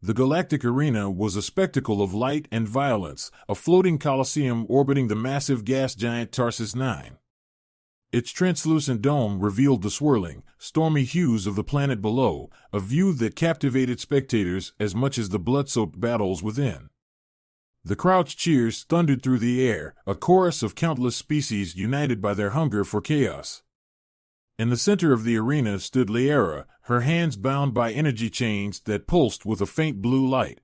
The Galactic Arena was a spectacle of light and violence, a floating coliseum orbiting the massive gas giant Tarsus 9. Its translucent dome revealed the swirling, stormy hues of the planet below, a view that captivated spectators as much as the blood-soaked battles within. The crowd's cheers thundered through the air, a chorus of countless species united by their hunger for chaos. In the center of the arena stood Liara, her hands bound by energy chains that pulsed with a faint blue light.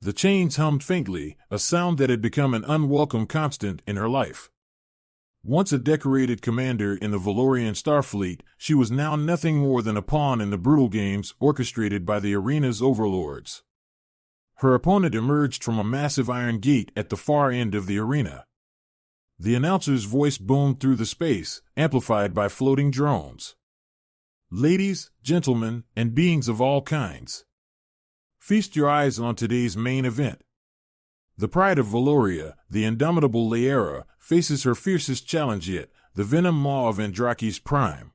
The chains hummed faintly, a sound that had become an unwelcome constant in her life. Once a decorated commander in the Valorian Starfleet, she was now nothing more than a pawn in the brutal games orchestrated by the arena's overlords. Her opponent emerged from a massive iron gate at the far end of the arena. The announcer's voice boomed through the space, amplified by floating drones. "Ladies, gentlemen, and beings of all kinds. Feast your eyes on today's main event. The pride of Valoria, the indomitable Liara, faces her fiercest challenge yet, the venom maw of Androki's prime."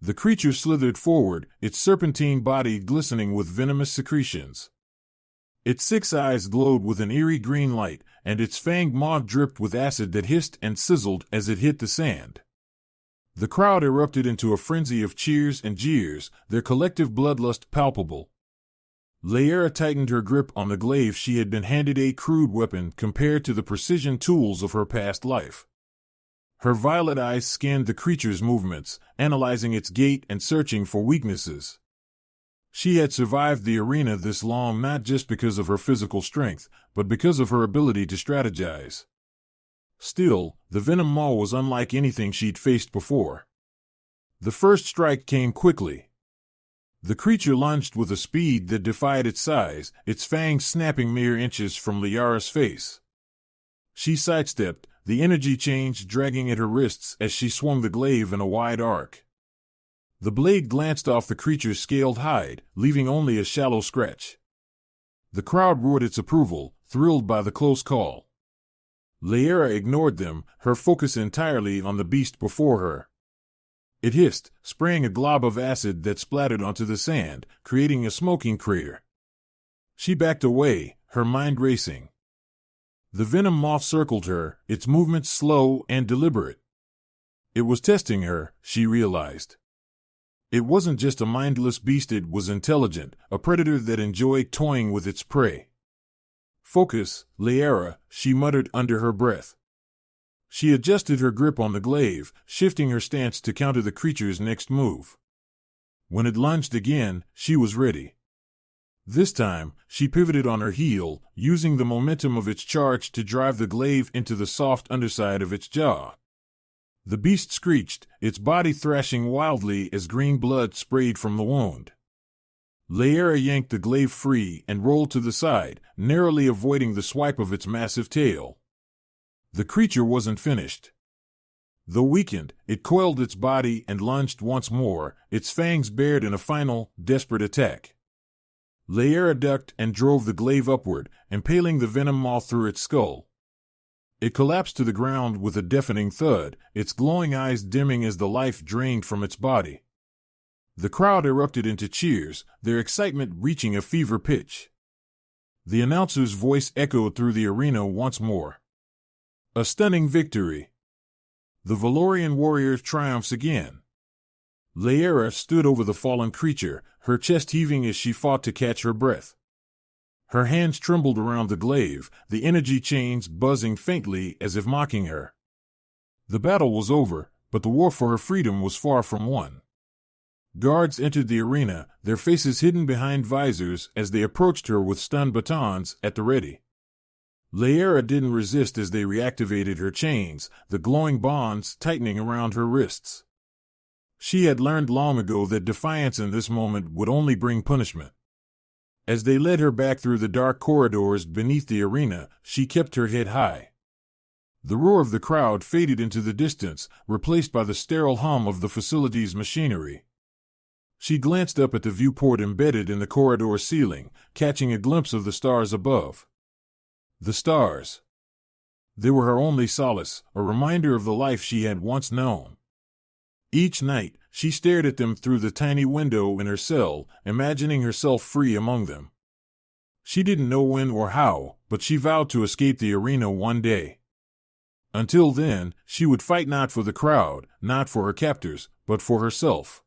The creature slithered forward, its serpentine body glistening with venomous secretions. Its 6 eyes glowed with an eerie green light, and its fanged maw dripped with acid that hissed and sizzled as it hit the sand. The crowd erupted into a frenzy of cheers and jeers, their collective bloodlust palpable. Liara tightened her grip on the glaive she had been handed, a crude weapon compared to the precision tools of her past life. Her violet eyes scanned the creature's movements, analyzing its gait and searching for weaknesses. She had survived the arena this long not just because of her physical strength, but because of her ability to strategize. Still, the venom maw was unlike anything she'd faced before. The first strike came quickly. The creature lunged with a speed that defied its size, its fangs snapping mere inches from Liara's face. She sidestepped, the energy change dragging at her wrists as she swung the glaive in a wide arc. The blade glanced off the creature's scaled hide, leaving only a shallow scratch. The crowd roared its approval, thrilled by the close call. Liara ignored them, her focus entirely on the beast before her. It hissed, spraying a glob of acid that splattered onto the sand, creating a smoking crater. She backed away, her mind racing. The venom moth circled her, its movements slow and deliberate. It was testing her, she realized. It wasn't just a mindless beast, it was intelligent, a predator that enjoyed toying with its prey. "Focus, Liara," she muttered under her breath. She adjusted her grip on the glaive, shifting her stance to counter the creature's next move. When it lunged again, she was ready. This time, she pivoted on her heel, using the momentum of its charge to drive the glaive into the soft underside of its jaw. The beast screeched, its body thrashing wildly as green blood sprayed from the wound. Liara yanked the glaive free and rolled to the side, narrowly avoiding the swipe of its massive tail. The creature wasn't finished. Though weakened, it coiled its body and lunged once more, its fangs bared in a final, desperate attack. Liara ducked and drove the glaive upward, impaling the venom maw through its skull. It collapsed to the ground with a deafening thud, its glowing eyes dimming as the life drained from its body. The crowd erupted into cheers, their excitement reaching a fever pitch. The announcer's voice echoed through the arena once more. "A stunning victory. The Valorian warrior triumphs again." Liara stood over the fallen creature, her chest heaving as she fought to catch her breath. Her hands trembled around the glaive, the energy chains buzzing faintly as if mocking her. The battle was over, but the war for her freedom was far from won. Guards entered the arena, their faces hidden behind visors as they approached her with stun batons at the ready. Liara didn't resist as they reactivated her chains, the glowing bonds tightening around her wrists. She had learned long ago that defiance in this moment would only bring punishment. As they led her back through the dark corridors beneath the arena, she kept her head high. The roar of the crowd faded into the distance, replaced by the sterile hum of the facility's machinery. She glanced up at the viewport embedded in the corridor ceiling, catching a glimpse of the stars above. The stars. They were her only solace, a reminder of the life she had once known. Each night, she stared at them through the tiny window in her cell, imagining herself free among them. She didn't know when or how, but she vowed to escape the arena one day. Until then, she would fight not for the crowd, not for her captors, but for herself.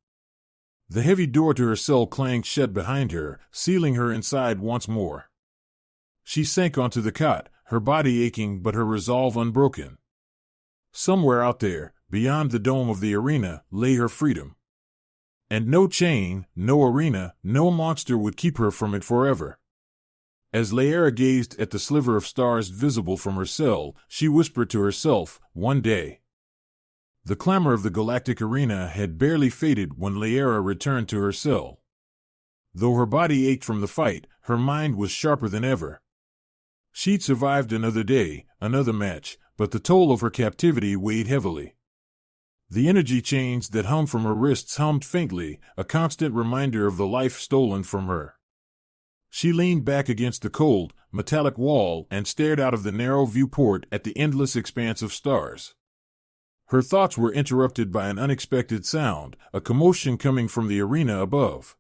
The heavy door to her cell clanged shut behind her, sealing her inside once more. She sank onto the cot, her body aching but her resolve unbroken. Somewhere out there, beyond the dome of the arena, lay her freedom. And no chain, no arena, no monster would keep her from it forever. As Laera gazed at the sliver of stars visible from her cell, she whispered to herself, one day. The clamor of the galactic arena had barely faded when Laera returned to her cell. Though her body ached from the fight, her mind was sharper than ever. She'd survived another day, another match, but the toll of her captivity weighed heavily. The energy chains that hung from her wrists hummed faintly, a constant reminder of the life stolen from her. She leaned back against the cold, metallic wall and stared out of the narrow viewport at the endless expanse of stars. Her thoughts were interrupted by an unexpected sound, a commotion coming from the arena above.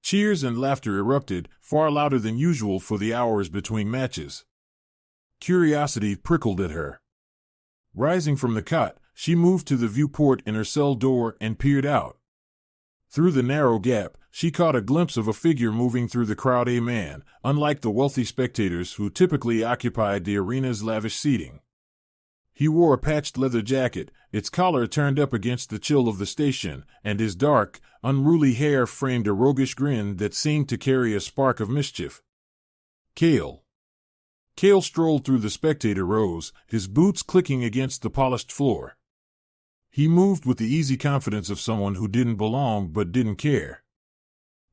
Cheers and laughter erupted, far louder than usual for the hours between matches. Curiosity prickled at her. Rising from the cot, she moved to the viewport in her cell door and peered out. Through the narrow gap, she caught a glimpse of a figure moving through the crowd, a man, unlike the wealthy spectators who typically occupied the arena's lavish seating. He wore a patched leather jacket, its collar turned up against the chill of the station, and his dark, unruly hair framed a roguish grin that seemed to carry a spark of mischief. Kale. Kale strolled through the spectator rows, his boots clicking against the polished floor. He moved with the easy confidence of someone who didn't belong but didn't care.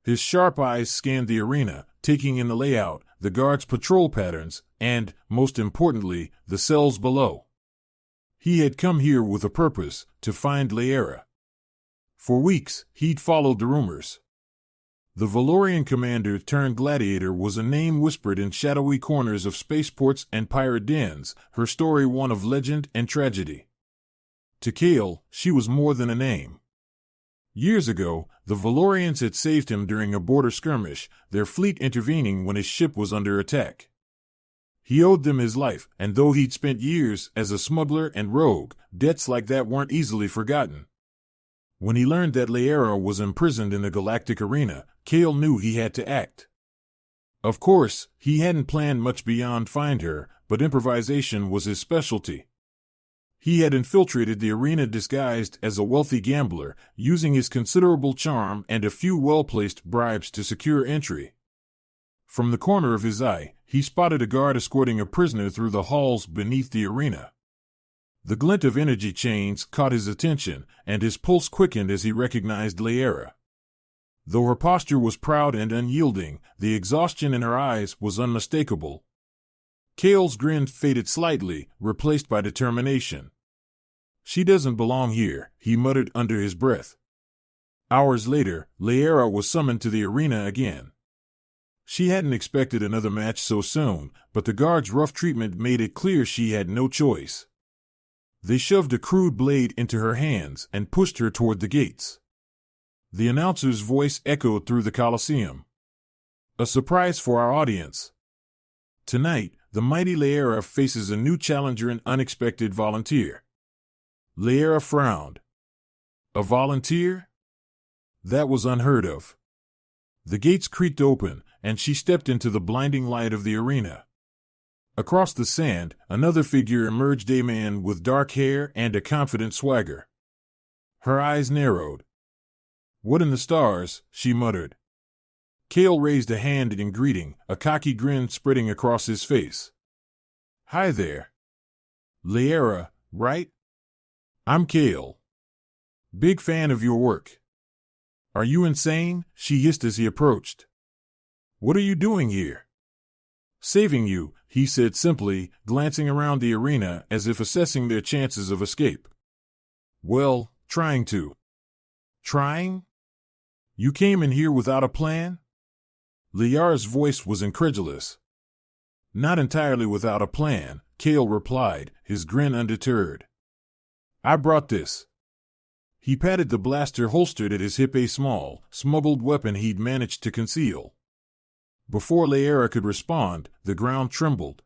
His sharp eyes scanned the arena, taking in the layout, the guards' patrol patterns, and, most importantly, the cells below. He had come here with a purpose, to find Laera. For weeks, he'd followed the rumors. The Valorian commander turned gladiator was a name whispered in shadowy corners of spaceports and pirate dens, her story one of legend and tragedy. To Kale, she was more than a name. Years ago, the Valorians had saved him during a border skirmish, their fleet intervening when his ship was under attack. He owed them his life, and though he'd spent years as a smuggler and rogue, debts like that weren't easily forgotten. When he learned that Laera was imprisoned in the galactic arena, Kale knew he had to act. Of course, he hadn't planned much beyond find her, but improvisation was his specialty. He had infiltrated the arena disguised as a wealthy gambler, using his considerable charm and a few well-placed bribes to secure entry. From the corner of his eye, he spotted a guard escorting a prisoner through the halls beneath the arena. The glint of energy chains caught his attention, and his pulse quickened as he recognized Laera. Though her posture was proud and unyielding, the exhaustion in her eyes was unmistakable. Kale's grin faded slightly, replaced by determination. "She doesn't belong here," he muttered under his breath. Hours later, Laera was summoned to the arena again. She hadn't expected another match so soon, but the guards' rough treatment made it clear she had no choice. They shoved a crude blade into her hands and pushed her toward the gates. The announcer's voice echoed through the Colosseum. "A surprise for our audience. Tonight, the mighty Laera faces a new challenger, an unexpected volunteer." Laera frowned. A volunteer? That was unheard of. The gates creaked open, and she stepped into the blinding light of the arena. Across the sand, another figure emerged, a man with dark hair and a confident swagger. Her eyes narrowed. "What in the stars?" she muttered. Kale raised a hand in greeting, a cocky grin spreading across his face. "Hi there. Laera, right? I'm Kale. Big fan of your work." "Are you insane?" she hissed as he approached. "What are you doing here?" "Saving you," he said simply, glancing around the arena as if assessing their chances of escape. "Well, trying to." "Trying? You came in here without a plan?" Laera's voice was incredulous. "Not entirely without a plan," Kale replied, his grin undeterred. "I brought this." He patted the blaster holstered at his hip, a small, smuggled weapon he'd managed to conceal. Before Laera could respond, the ground trembled.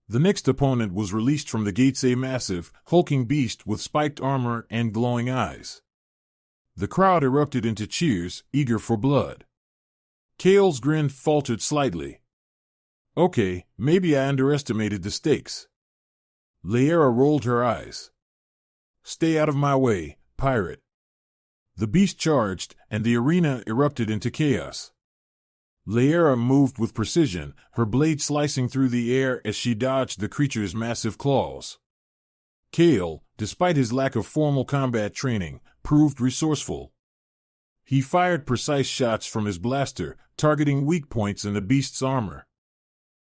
The next opponent was released from the gates, a massive, hulking beast with spiked armor and glowing eyes. The crowd erupted into cheers, eager for blood. Kale's grin faltered slightly. Okay, maybe I underestimated the stakes. Laera rolled her eyes. Stay out of my way, pirate. The beast charged, and the arena erupted into chaos. Laera moved with precision, her blade slicing through the air as she dodged the creature's massive claws. Kale, despite his lack of formal combat training, proved resourceful. He fired precise shots from his blaster, targeting weak points in the beast's armor.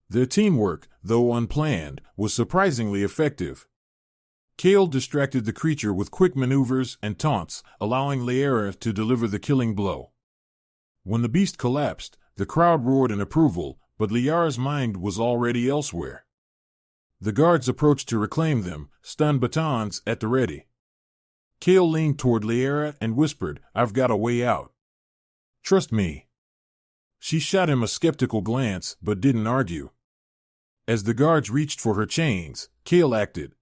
Their teamwork, though unplanned, was surprisingly effective. Kale distracted the creature with quick maneuvers and taunts, allowing Laera to deliver the killing blow. When the beast collapsed, the crowd roared in approval, but Liara's mind was already elsewhere. The guards approached to reclaim them, stun batons at the ready. Kale leaned toward Laera and whispered, "I've got a way out. Trust me." She shot him a skeptical glance, but didn't argue. As the guards reached for her chains, Kale acted.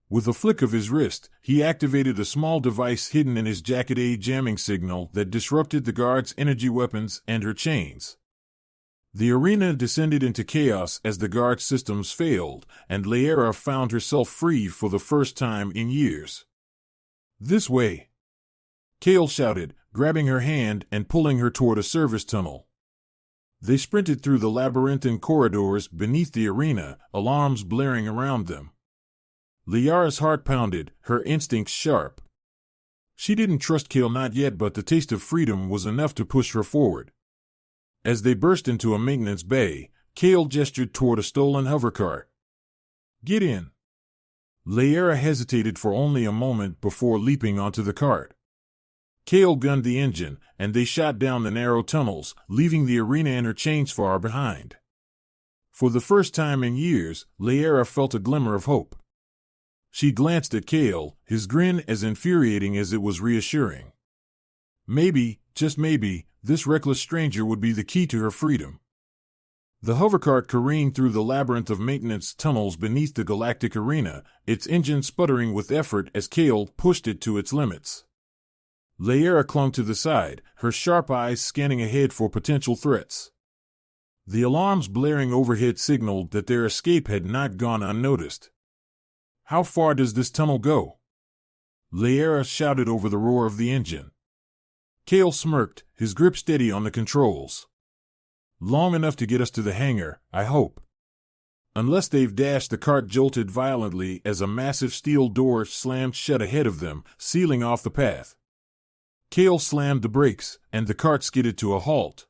With a flick of his wrist, he activated a small device hidden in his jacket, a jamming signal that disrupted the guards' energy weapons and her chains. The arena descended into chaos as the guard systems failed, and Laera found herself free for the first time in years. "This way!" Kale shouted, grabbing her hand and pulling her toward a service tunnel. They sprinted through the labyrinthine corridors beneath the arena, alarms blaring around them. Liara's heart pounded, her instincts sharp. She didn't trust Kale, not yet, but the taste of freedom was enough to push her forward. As they burst into a maintenance bay, Kale gestured toward a stolen hovercart. "Get in." Laera hesitated for only a moment before leaping onto the cart. Kale gunned the engine, and they shot down the narrow tunnels, leaving the arena and her chains far behind. For the first time in years, Laera felt a glimmer of hope. She glanced at Kale, his grin as infuriating as it was reassuring. Maybe, just maybe, this reckless stranger would be the key to her freedom. The hovercart careened through the labyrinth of maintenance tunnels beneath the Galactic arena, its engine sputtering with effort as Kale pushed it to its limits. Laera clung to the side, her sharp eyes scanning ahead for potential threats. The alarms blaring overhead signaled that their escape had not gone unnoticed. "How far does this tunnel go?" Laera shouted over the roar of the engine. Kale smirked, his grip steady on the controls. "Long enough to get us to the hangar, I hope." Unless they've dashed, the cart jolted violently as a massive steel door slammed shut ahead of them, sealing off the path. Kale slammed the brakes, and the cart skidded to a halt.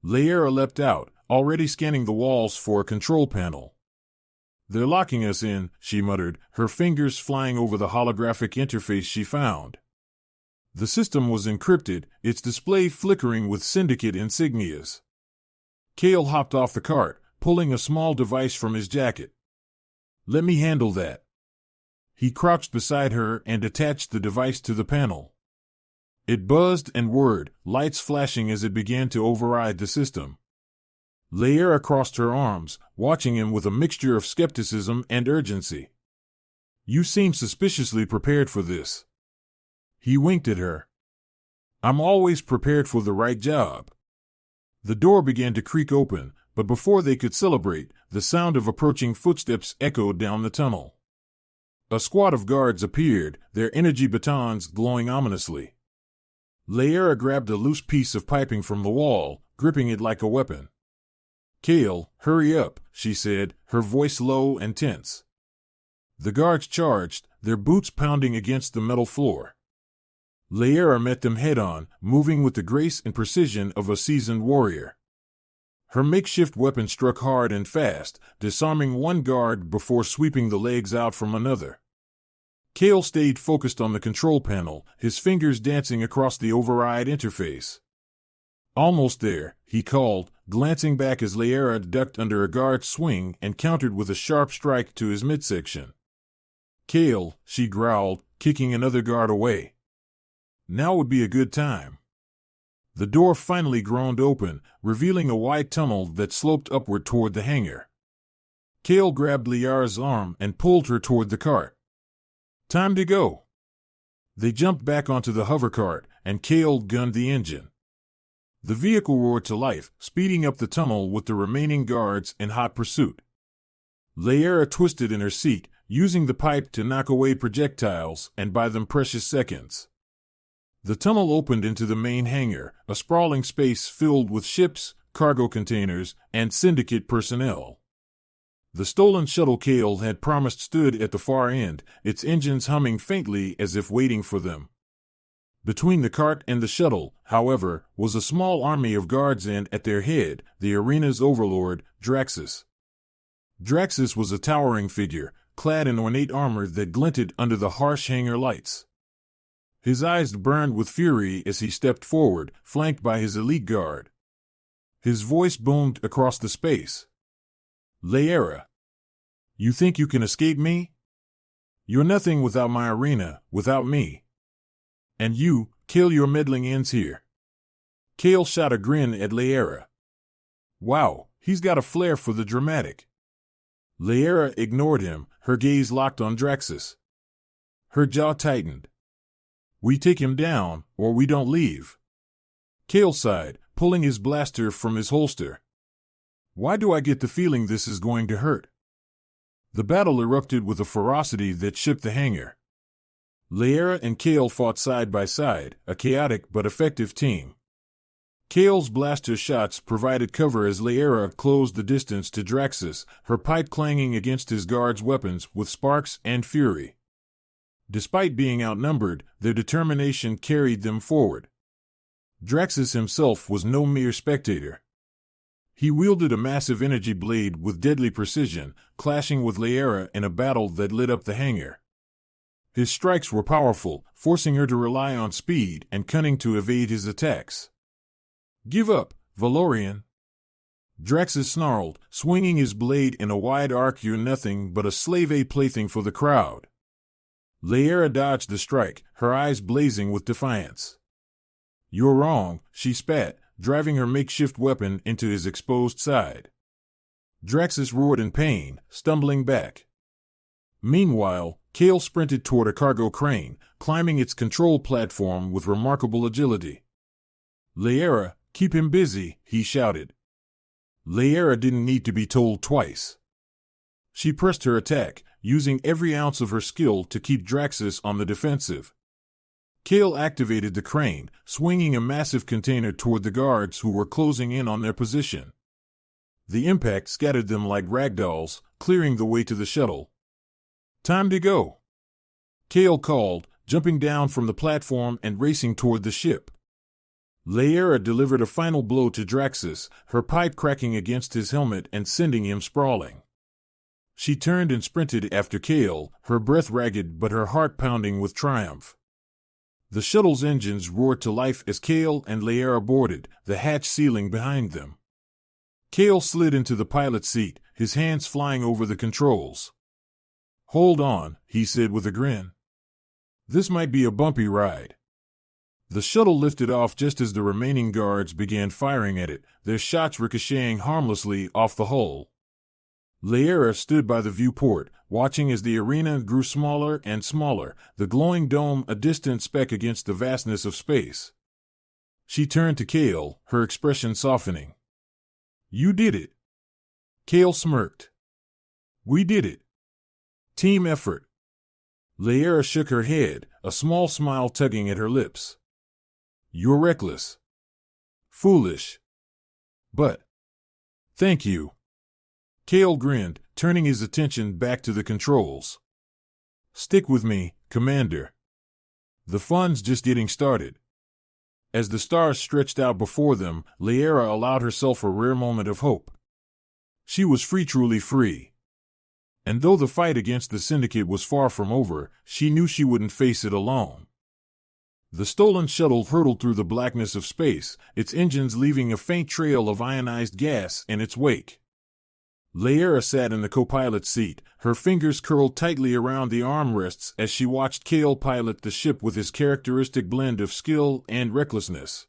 Laera leapt out, already scanning the walls for a control panel. "They're locking us in," she muttered, her fingers flying over the holographic interface she found. The system was encrypted, its display flickering with syndicate insignias. Kale hopped off the cart, pulling a small device from his jacket. "Let me handle that." He crouched beside her and attached the device to the panel. It buzzed and whirred, lights flashing as it began to override the system. Laera crossed her arms, watching him with a mixture of skepticism and urgency. "You seem suspiciously prepared for this." He winked at her. "I'm always prepared for the right job." The door began to creak open, but before they could celebrate, the sound of approaching footsteps echoed down the tunnel. A squad of guards appeared, their energy batons glowing ominously. Laera grabbed a loose piece of piping from the wall, gripping it like a weapon. "Kale, hurry up," she said, her voice low and tense. The guards charged, their boots pounding against the metal floor. Laera met them head-on, moving with the grace and precision of a seasoned warrior. Her makeshift weapon struck hard and fast, disarming one guard before sweeping the legs out from another. Kale stayed focused on the control panel, his fingers dancing across the override interface. "Almost there," he called, glancing back as Laera ducked under a guard's swing and countered with a sharp strike to his midsection. "Kale," she growled, kicking another guard away. "Now would be a good time." The door finally groaned open, revealing a wide tunnel that sloped upward toward the hangar. Kale grabbed Liara's arm and pulled her toward the cart. Time to go. They jumped back onto the hover cart, and Kale gunned the engine. The vehicle roared to life, speeding up the tunnel with the remaining guards in hot pursuit. Liara twisted in her seat, using the pipe to knock away projectiles and buy them precious seconds. The tunnel opened into the main hangar, a sprawling space filled with ships, cargo containers, and syndicate personnel. The stolen shuttle Kale had promised stood at the far end, its engines humming faintly as if waiting for them. Between the cart and the shuttle, however, was a small army of guards and, at their head, the arena's overlord, Draxus. Draxus was a towering figure, clad in ornate armor that glinted under the harsh hangar lights. His eyes burned with fury as he stepped forward, flanked by his elite guard. His voice boomed across the space. Liara, you think you can escape me? You're nothing without my arena, without me. And you, kill your meddling ends here. Kale shot a grin at Liara. Wow, he's got a flair for the dramatic. Liara ignored him, her gaze locked on Draxus. Her jaw tightened. We take him down, or we don't leave. Kale sighed, pulling his blaster from his holster. Why do I get the feeling this is going to hurt? The battle erupted with a ferocity that shook the hangar. Liara and Kale fought side by side, a chaotic but effective team. Kale's blaster shots provided cover as Liara closed the distance to Draxus, her pipe clanging against his guards' weapons with sparks and fury. Despite being outnumbered, their determination carried them forward. Draxus himself was no mere spectator. He wielded a massive energy blade with deadly precision, clashing with Liara in a battle that lit up the hangar. His strikes were powerful, forcing her to rely on speed and cunning to evade his attacks. Give up, Valorian. Draxus snarled, swinging his blade in a wide arc. You're nothing but a slave plaything for the crowd. Liara dodged the strike, her eyes blazing with defiance. You're wrong, she spat, driving her makeshift weapon into his exposed side. Draxus roared in pain, stumbling back. Meanwhile, Kale sprinted toward a cargo crane, climbing its control platform with remarkable agility. Liara, keep him busy, he shouted. Liara didn't need to be told twice. She pressed her attack, using every ounce of her skill to keep Draxus on the defensive. Kale activated the crane, swinging a massive container toward the guards who were closing in on their position. The impact scattered them like ragdolls, clearing the way to the shuttle. Time to go, Kale called, jumping down from the platform and racing toward the ship. Liara delivered a final blow to Draxus, her pipe cracking against his helmet and sending him sprawling. She turned and sprinted after Kale, her breath ragged but her heart pounding with triumph. The shuttle's engines roared to life as Kale and Liara boarded, the hatch sealing behind them. Kale slid into the pilot's seat, his hands flying over the controls. Hold on, he said with a grin. This might be a bumpy ride. The shuttle lifted off just as the remaining guards began firing at it, their shots ricocheting harmlessly off the hull. Liara stood by the viewport, watching as the arena grew smaller and smaller, the glowing dome a distant speck against the vastness of space. She turned to Kale, her expression softening. You did it. Kale smirked. We did it. Team effort. Liara shook her head, a small smile tugging at her lips. You're reckless. Foolish. But. Thank you. Kale grinned, turning his attention back to the controls. Stick with me, Commander. The fun's just getting started. As the stars stretched out before them, Liara allowed herself a rare moment of hope. She was free, truly free. And though the fight against the Syndicate was far from over, she knew she wouldn't face it alone. The stolen shuttle hurtled through the blackness of space, its engines leaving a faint trail of ionized gas in its wake. Liara sat in the co-pilot's seat, her fingers curled tightly around the armrests as she watched Kale pilot the ship with his characteristic blend of skill and recklessness.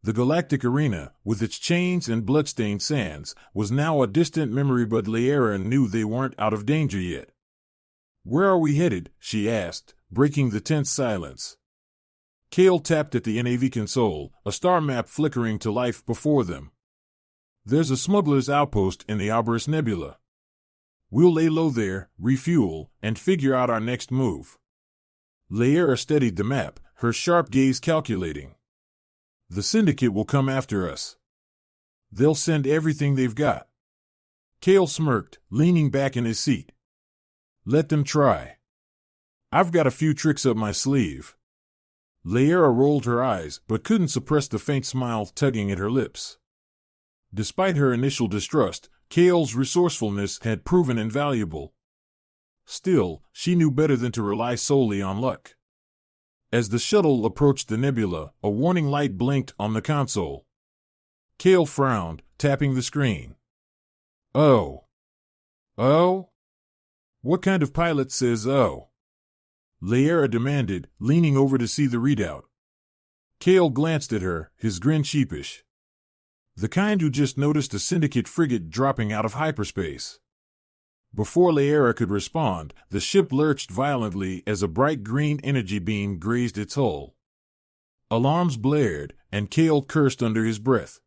The Galactic arena, with its chains and bloodstained sands, was now a distant memory, but Liara knew they weren't out of danger yet. "Where are we headed?" she asked, breaking the tense silence. Kale tapped at the NAV console, a star map flickering to life before them. "There's a smuggler's outpost in the Orcs Nebula. We'll lay low there, refuel, and figure out our next move." Liara steadied the map, her sharp gaze calculating. "The Syndicate will come after us. They'll send everything they've got." Kale smirked, leaning back in his seat. "Let them try. I've got a few tricks up my sleeve." Liara rolled her eyes, but couldn't suppress the faint smile tugging at her lips. Despite her initial distrust, Kale's resourcefulness had proven invaluable. Still, she knew better than to rely solely on luck. As the shuttle approached the nebula, a warning light blinked on the console. Kale frowned, tapping the screen. "Oh? What kind of pilot says oh?" Liara demanded, leaning over to see the readout. Kale glanced at her, his grin sheepish. "The kind who just noticed a Syndicate frigate dropping out of hyperspace." Before Liara could respond, the ship lurched violently as a bright green energy beam grazed its hull. Alarms blared, and Kale cursed under his breath.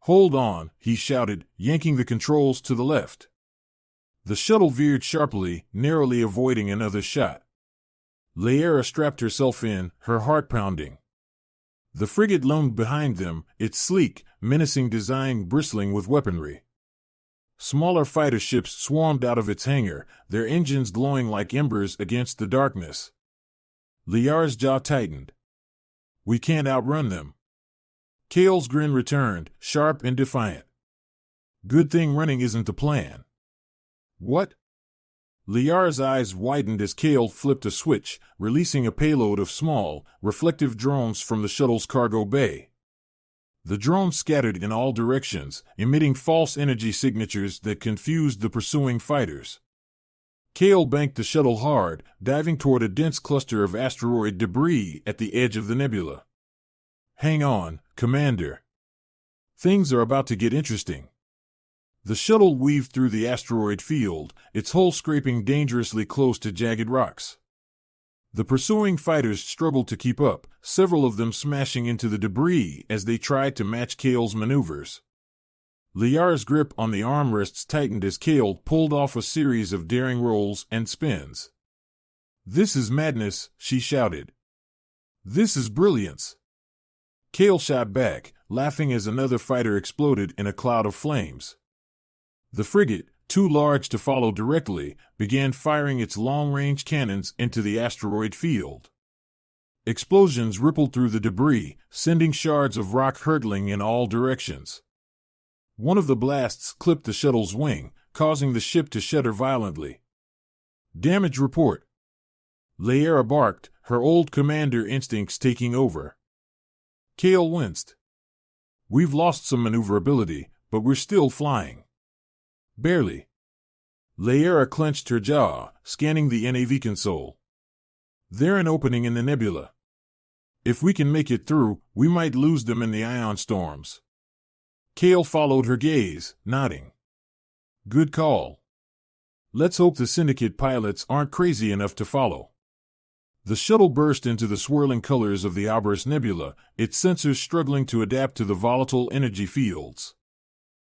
"Hold on," he shouted, yanking the controls to the left. The shuttle veered sharply, narrowly avoiding another shot. Liara strapped herself in, her heart pounding. The frigate loomed behind them, its sleek, menacing design bristling with weaponry. Smaller fighter ships swarmed out of its hangar, their engines glowing like embers against the darkness. Liara's jaw tightened. "We can't outrun them." Kale's grin returned, sharp and defiant. "Good thing running isn't the plan." "What?" Liara's eyes widened as Kale flipped a switch, releasing a payload of small, reflective drones from the shuttle's cargo bay. The drones scattered in all directions, emitting false energy signatures that confused the pursuing fighters. Kale banked the shuttle hard, diving toward a dense cluster of asteroid debris at the edge of the nebula. "Hang on, Commander. Things are about to get interesting." The shuttle weaved through the asteroid field, its hull scraping dangerously close to jagged rocks. The pursuing fighters struggled to keep up, several of them smashing into the debris as they tried to match Kale's maneuvers. Liara's grip on the armrests tightened as Kale pulled off a series of daring rolls and spins. "This is madness," she shouted. "This is brilliance." Kale shot back, laughing as another fighter exploded in a cloud of flames. The frigate, too large to follow directly, began firing its long-range cannons into the asteroid field. Explosions rippled through the debris, sending shards of rock hurtling in all directions. One of the blasts clipped the shuttle's wing, causing the ship to shudder violently. "Damage report." Liara barked, her old commander instincts taking over. Kale winced. "We've lost some maneuverability, but we're still flying." "Barely." Liara clenched her jaw, scanning the NAV console. "They're an opening in the nebula. If we can make it through, we might lose them in the ion storms." Kale followed her gaze, nodding. "Good call. Let's hope the Syndicate pilots aren't crazy enough to follow." The shuttle burst into the swirling colors of the Orcs Nebula, its sensors struggling to adapt to the volatile energy fields.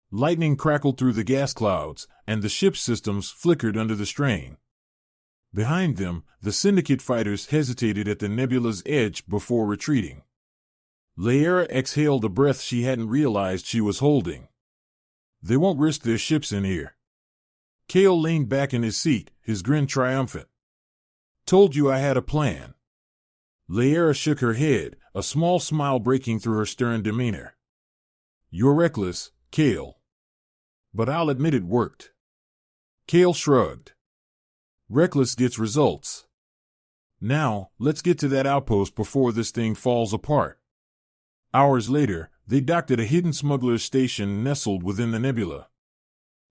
Lightning crackled through the gas clouds, and the ship's systems flickered under the strain. Behind them, the Syndicate fighters hesitated at the nebula's edge before retreating. Liara exhaled a breath she hadn't realized she was holding. "They won't risk their ships in here." Kale leaned back in his seat, his grin triumphant. "Told you I had a plan." Liara shook her head, a small smile breaking through her stern demeanor. "You're reckless, Kale. But I'll admit it worked." Kale shrugged. "Reckless gets results. Now, let's get to that outpost before this thing falls apart." Hours later, they docked at a hidden smuggler's station nestled within the nebula.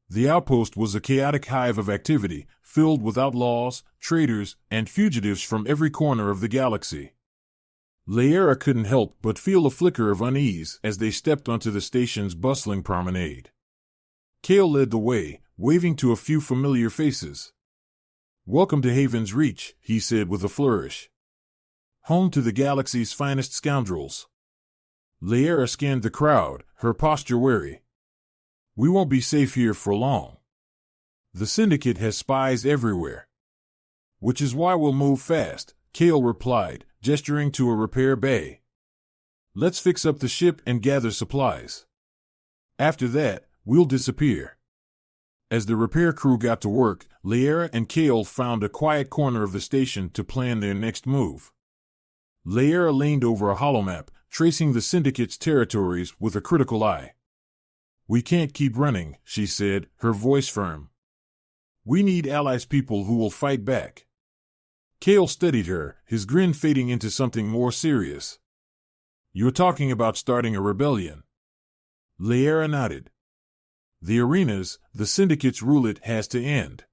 The outpost was a chaotic hive of activity, filled with outlaws, traders, and fugitives from every corner of the galaxy. Laera couldn't help but feel a flicker of unease as they stepped onto the station's bustling promenade. Kale led the way, waving to a few familiar faces. "Welcome to Haven's Reach," he said with a flourish. "Home to the galaxy's finest scoundrels." Laera scanned the crowd, her posture wary. "We won't be safe here for long. The Syndicate has spies everywhere." "Which is why we'll move fast," Kale replied, gesturing to a repair bay. "Let's fix up the ship and gather supplies. After that, we'll disappear." As the repair crew got to work, Laera and Kale found a quiet corner of the station to plan their next move. Laera leaned over a holomap, tracing the Syndicate's territories with a critical eye. "We can't keep running," she said, her voice firm. "We need allies, people who will fight back." Kale studied her, his grin fading into something more serious. "You're talking about starting a rebellion?" Laera nodded. "The arenas the Syndicate's rule it has to end.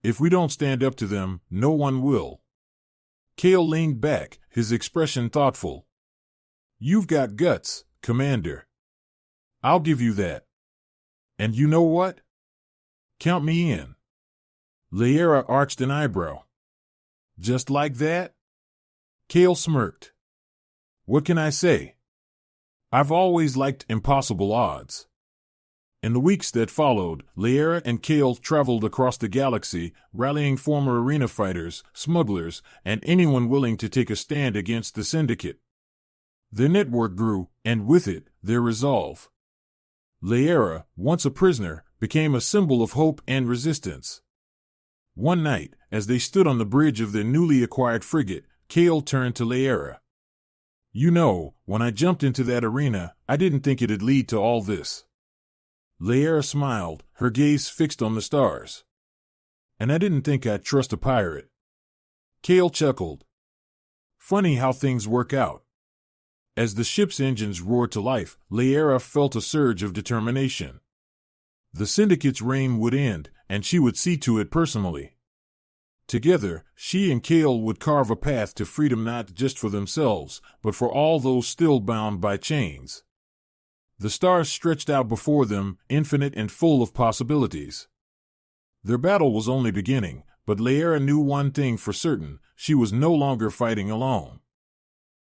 If we don't stand up to them, no one will." Kale leaned back, his expression thoughtful. "You've got guts, Commander. I'll give you that. And you know what? Count me in." Laera arched an eyebrow. "Just like that?" Kale smirked. "What can I say? I've always liked impossible odds." In the weeks that followed, Laera and Kale traveled across the galaxy, rallying former arena fighters, smugglers, and anyone willing to take a stand against the Syndicate. Their network grew, and with it, their resolve. Laera, once a prisoner, became a symbol of hope and resistance. One night, as they stood on the bridge of their newly acquired frigate, Kale turned to Laera. "You know, when I jumped into that arena, I didn't think it'd lead to all this." Laera smiled, her gaze fixed on the stars. "And I didn't think I'd trust a pirate." Kale chuckled. "Funny how things work out." As the ship's engines roared to life, Laera felt a surge of determination. The Syndicate's reign would end, and she would see to it personally. Together, she and Kale would carve a path to freedom not just for themselves, but for all those still bound by chains. The stars stretched out before them, infinite and full of possibilities. Their battle was only beginning, but Laera knew one thing for certain: she was no longer fighting alone.